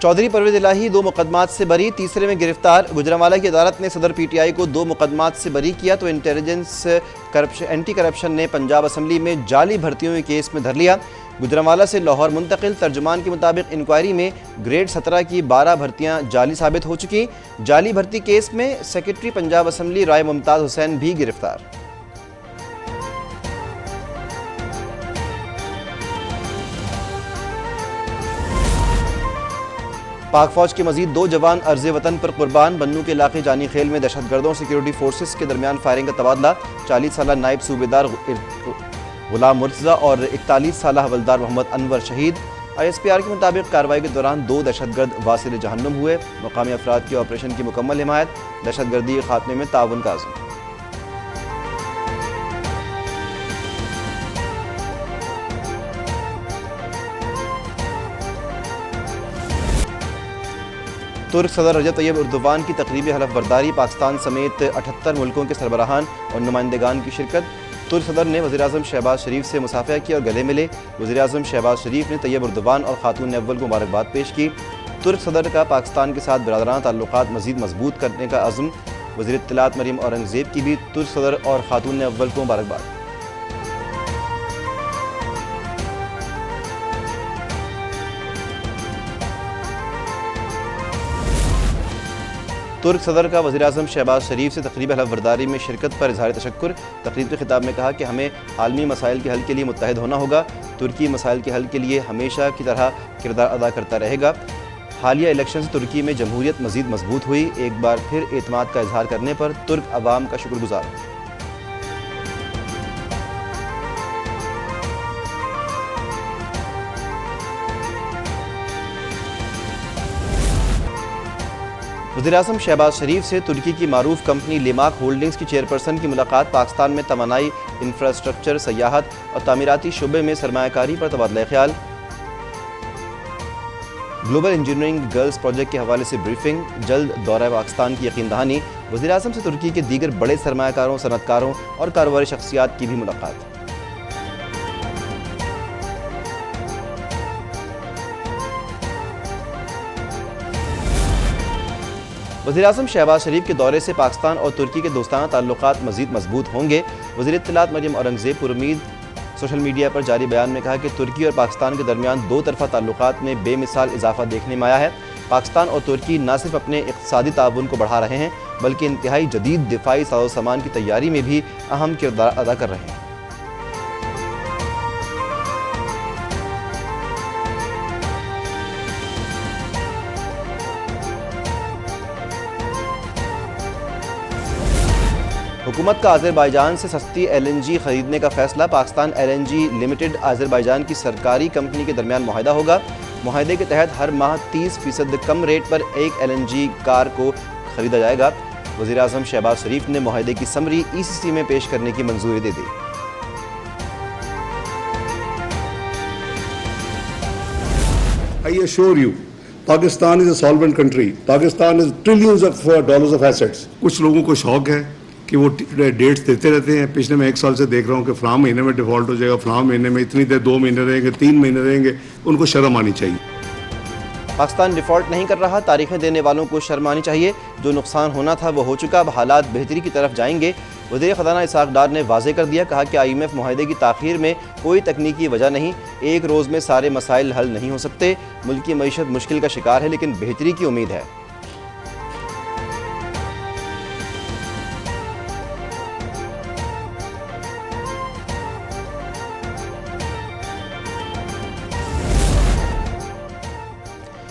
चौधरी परवेज इलाही 2 मुकदमात से बरी, तीसरे में गिरफ्तार। गुजरांवाला की अदालत ने सदर पीटीआई को 2 मुकदमात से बरी किया तो इंटेलिजेंस एंटी करप्शन ने पंजाब असम्बली में जाली भर्तियों के केस में धर लिया। गुजरांवाला से लाहौर मुंतकिल तर्जुमान के मुताबिक इंक्वायरी में ग्रेड 17 की 12 भर्तियां जाली साबित हो चुकी। जाली भर्ती केस में सेक्रेटरी पंजाब असम्बली राय मुमताज़ हुसैन भी गिरफ्तार। पाक फौज के मजीद 2 जवान अर्ज़े वतन पर कुर्बान। बन्नू के इलाके जानी खेल में दहशतगर्दों सिक्योरिटी फोर्सेस के दरमियान फायरिंग का तबादला। 40 साल नायब सूबेदार गुलाम मुर्तज़ा और 41 साल हवलदार मोहम्मद अनवर शहीद। ISPR के मुताबिक कार्रवाई के दौरान 2 दहशतगर्द वासिल जहन्नुम हुए। मकामी अफराद के ऑपरेशन की मुकम्मल हिमायत। दहशतगर्दी के खात्मे में ताउन का अज़्म। तुर्क सदर रजब तैयब एर्दोगान की तकरीबी हलफ बर्दारी। पाकिस्तान समेत 78 मुल्कों के सरबराहान और नुमाइंदगान की शिरकत। तुर्क सदर ने वज़ीर-ए-आज़म शहबाज शरीफ से मुसाफिया किया और गले मिले। वज़ीर-ए-आज़म शहबाज शरीफ ने तैयब एर्दोगान और खातून अव्वल को मुबारकबाद पेश की। तुर्क सदर का पाकिस्तान के साथ बिरादराना ताल्लुकात मज़ीद मजबूत करने का अज़्म। वज़ीर इत्तलात मरियम औरंगज़ेब की भी तुर्क सदर और खातून अव्वल को मुबारकबाद। तुर्क सदर का वज़ीर-ए-आज़म शहबाज शरीफ से तकरीबी हलफ बर्दारी में शिरकत पर इज़हार तशक्कुर। तकरीब के खिताब में कहा कि हमें आलमी मसाइल के हल के लिए मुत्तहिद होना होगा। तुर्की मसाइल के हल के लिए हमेशा की तरह किरदार अदा करता रहेगा। हालिया इलेक्शन से तुर्की में जमहूरियत मज़ीद मजबूत हुई। एक बार फिर एतमाद का इज़हार करने पर तुर्क अवाम का शुक्रगुजार। वज़ीर-ए-आज़म शहबाज शरीफ से तुर्की की मारूफ कंपनी लिमाक होल्डिंग्स की चेयरपर्सन की मुलाकात। पाकिस्तान में तवानाई, इंफ्रास्ट्रक्चर, सयाहत और तामीराती शुबे में सरमायाकारी पर तबादला ख्याल। ग्लोबल इंजीनियरिंग गर्ल्स प्रोजेक्ट के हवाले से ब्रीफिंग। जल्द दौरा पाकिस्तान की यकीन दहानी। वज़ीर-ए-आज़म से तुर्की के दीगर बड़े सरमायाकारों, सनतकारों और कारोबारी शख्सियात की भी मुलाकात। वज़ीर-ए-आज़म शहबाज शरीफ के दौरे से पाकिस्तान और तुर्की के दोस्ताना ताल्लुकात मज़ीद मजबूत होंगे। वज़ीर इत्तलात मरियम औरंगज़ेब पुरुमीद सोशल मीडिया पर जारी बयान में कहा कि तुर्की और पाकिस्तान के दरमियान 2 तरफ़ा ताल्लुकात में बेमिसाल इजाफा देखने में आया है। पाकिस्तान और तुर्की न सिर्फ अपने इक़्तिसादी ताउन को बढ़ा रहे हैं बल्कि इंतहाई जदीद दिफाई साज़ो सामान की तैयारी में भी अहम किरदार अदा कर रहे हैं। हुकूमत का आज़रबाईजान से सस्ती LNG खरीदने का फैसला। पाकिस्तान LNG लिमिटेड आज़रबाईजान की सरकारी कंपनी के दरमियान मुआहदा होगा। मुआहदे के तहत हर माह 30% कम रेट पर एक LNG कार को खरीदा जाएगा। वज़ीर-ए-आज़म शहबाज शरीफ ने मुआहदे की समरी ECC में पेश करने की मंजूरी दे दी। I assure you, Pakistan is a solvent country. Pakistan has trillions of dollars of assets. कुछ लोगों को शौक है कि वो डेट्स देते रहते हैं। पिछले मैं 1 साल से देख रहा हूँ कि फलां महीने में डिफ़ॉल्ट हो जाएगा, फलां महीने में इतनी देर, 2 महीने रहेंगे, 3 महीने रहेंगे। उनको शर्म आनी चाहिए। पाकिस्तान डिफ़ॉल्ट नहीं कर रहा। तारीखें देने वालों को शर्म आनी चाहिए। जो नुकसान होना था वो हो चुका। अब हालात बेहतरी की तरफ जाएंगे। वज़ीर ख़ज़ाना इसहाक़ डार ने वाज़ेह कर दिया। कहा कि IMF मुआहदे की ताख़ीर में कोई तकनीकी वजह नहीं। एक रोज़ में सारे मसाइल हल नहीं हो सकते। मुल्क की मईशत मुश्किल का शिकार है लेकिन बेहतरी की उम्मीद है।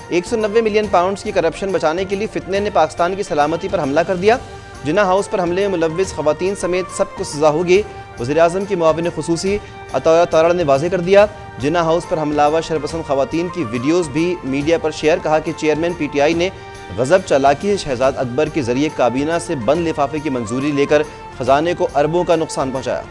£190 मिलियन की करप्शन बचाने के लिए फितने ने पाकिस्तान की सलामती पर हमला कर दिया। जिन्ना हाउस पर हमले में मुलव्विस ख़वातीन समेत सबको सज़ा होगी। वज़ीर-ए-आज़म की मुआविन ख़ुसूसी अताया तारा ने वाज़ेह कर दिया। जिन्ना हाउस पर हमलावर शरपसंद ख़वातीन की वीडियोज़ भी मीडिया पर शेयर। कहा कि चेयरमैन PTI ने गज़ब चालाकी से शहजाद अकबर के ज़रिए काबीना से बंद लिफाफे की मंजूरी लेकर ख़जाने को अरबों का नुकसान पहुँचाया।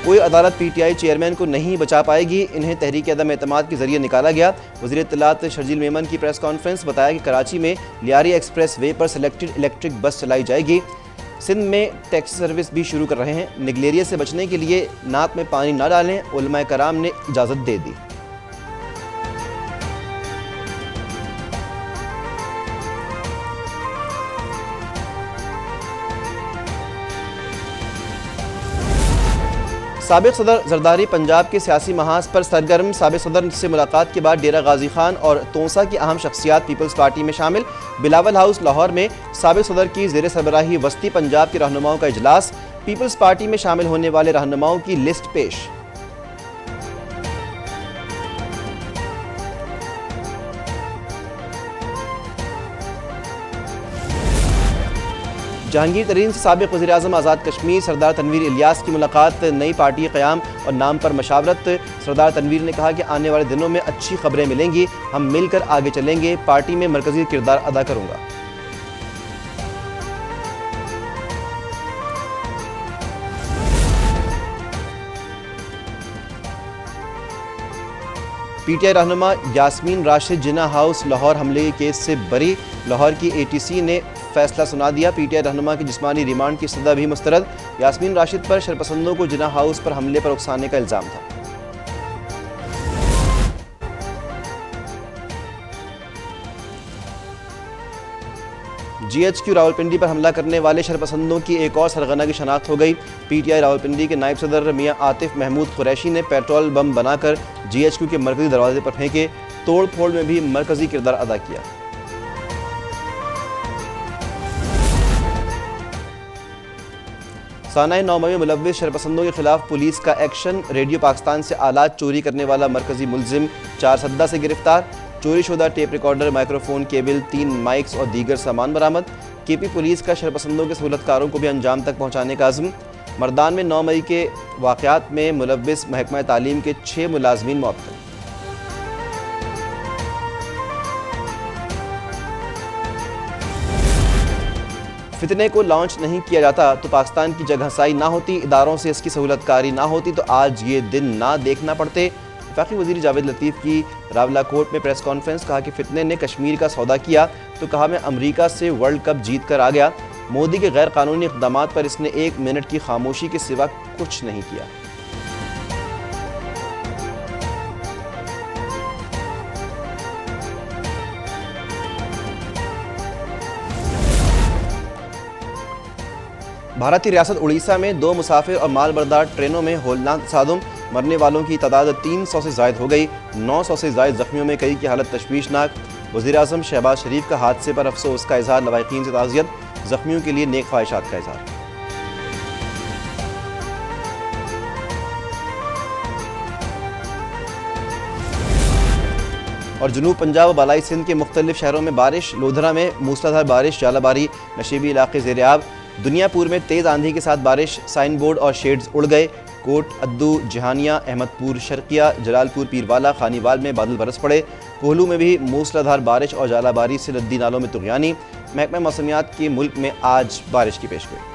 कोई अदालत PTI चेयरमैन को नहीं बचा पाएगी। इन्हें तहरीक अदम एतमाद के जरिए निकाला गया। वज़ीर इत्तलात शर्जील मेमन की प्रेस कॉन्फ्रेंस। बताया कि कराची में लियारी एक्सप्रेस वे पर सेलेक्टेड इलेक्ट्रिक बस चलाई जाएगी। سندھ میں ٹیکسی سروس بھی شروع کر رہے ہیں۔ نگلیریا سے بچنے کے لیے ناک میں پانی نہ ڈالیں، علماء کرام نے اجازت دے دی۔ سابق صدر زرداری پنجاب کے سیاسی محاذ پر سرگرم، سابق صدر سے ملاقات کے بعد ڈیرہ غازی خان اور تونسا کی اہم شخصیات پیپلز پارٹی میں شامل۔ بلاول ہاؤس لاہور میں سابق صدر کی زیر سربراہی وسطی پنجاب کے رہنماؤں کا اجلاس، پیپلز پارٹی میں شامل ہونے والے رہنماؤں کی لسٹ پیش۔ جہانگیر ترین سے سابق وزیراعظم آزاد کشمیر سردار تنویر الیاس کی ملاقات، نئی پارٹی قیام اور نام پر مشاورت۔ سردار تنویر نے کہا کہ آنے والے دنوں میں اچھی خبریں ملیں گی، ہم مل کر آگے چلیں گے، پارٹی میں مرکزی کردار ادا کروں گا۔ پی ٹی آئی رہنما یاسمین راشد جناح ہاؤس لاہور حملے کے کیس سے بری، لاہور کی اے ٹی سی نے فیصلہ سنا دیا۔ پی ٹی آئی رہنما کی جسمانی ریمانڈ کی استدعا بھی مسترد۔ یاسمین راشد پر شرپسندوں کو جناح ہاؤس پر حملے پر اکسانے کا الزام تھا۔ جی ایچ کیو راولپنڈی پر حملہ کرنے والے شرپسندوں کی ایک اور سرغنہ کی شناخت ہو گئی۔ پی ٹی آئی راولپنڈی کے نائب صدر میاں عاطف محمود قریشی نے پیٹرول بم بنا کر جی ایچ کیو کے مرکزی دروازے پر پھینکے، توڑ پھوڑ میں بھی مرکزی کردار ادا کیا۔ سانحہ 9 مئی میں ملوث شرپسندوں کے خلاف پولیس کا ایکشن، ریڈیو پاکستان سے آلات چوری کرنے والا مرکزی ملزم چارسدہ سے گرفتار، چوری شدہ tape recorder, microphone cable, 3 mics اور دیگر سامان برآمد۔ کے پی پولیس کا شرپسندوں کے سہولتکاروں کو بھی انجام تک پہنچانے کا عزم۔ مردان میں 9 مئی کے واقعات میں ملوث محکمہ تعلیم کے 6 ملازمین معطل۔ فتنے کو لانچ نہیں کیا جاتا تو پاکستان کی جگہ سائی نہ ہوتی، اداروں سے اس کی سہولت کاری نہ ہوتی تو آج یہ دن نہ دیکھنا پڑتے۔ وفاقی وزیر جاوید لطیف کی راولہ کوٹ میں پریس کانفرنس، کہا کہ فتنے نے کشمیر کا سودا کیا تو کہا میں امریکہ سے ورلڈ کپ جیت کر آ گیا۔ مودی کے غیر قانونی اقدامات پر اس نے 1 منٹ کی خاموشی کے سوا کچھ نہیں کیا۔ بھارتی ریاست اڑیسہ میں 2 مسافر اور مال بردار ٹرینوں میں ہولناک تصادم، مرنے والوں کی تعداد 300 سے زائد ہو گئی، 900 سے زائد زخمیوں میں کئی کی حالت تشویشناک۔ وزیراعظم شہباز شریف کا حادثے پر افسوس کا اظہار، لواحقین سے تعزیت، زخمیوں کے لیے نیک خواہشات کا اظہار۔ اور جنوب پنجاب و بالائی سندھ کے مختلف شہروں میں بارش، لودھرا میں موسلادھار بارش، ژالہ باری، نشیبی علاقے زیر آب۔ دنیا پور میں تیز آندھی کے ساتھ بارش، سائن بورڈ اور شیڈز اڑ گئے۔ کوٹ ادو، جہانیہ، احمد پور شرقیہ، جلال پور پیروالا، خانی وال میں بادل برس پڑے۔ کوہلو میں بھی موسلادھار بارش اور ژالہ باری سے ندی نالوں میں طغیانی۔ محکمہ موسمیات کی ملک میں آج بارش کی پیشگوئی۔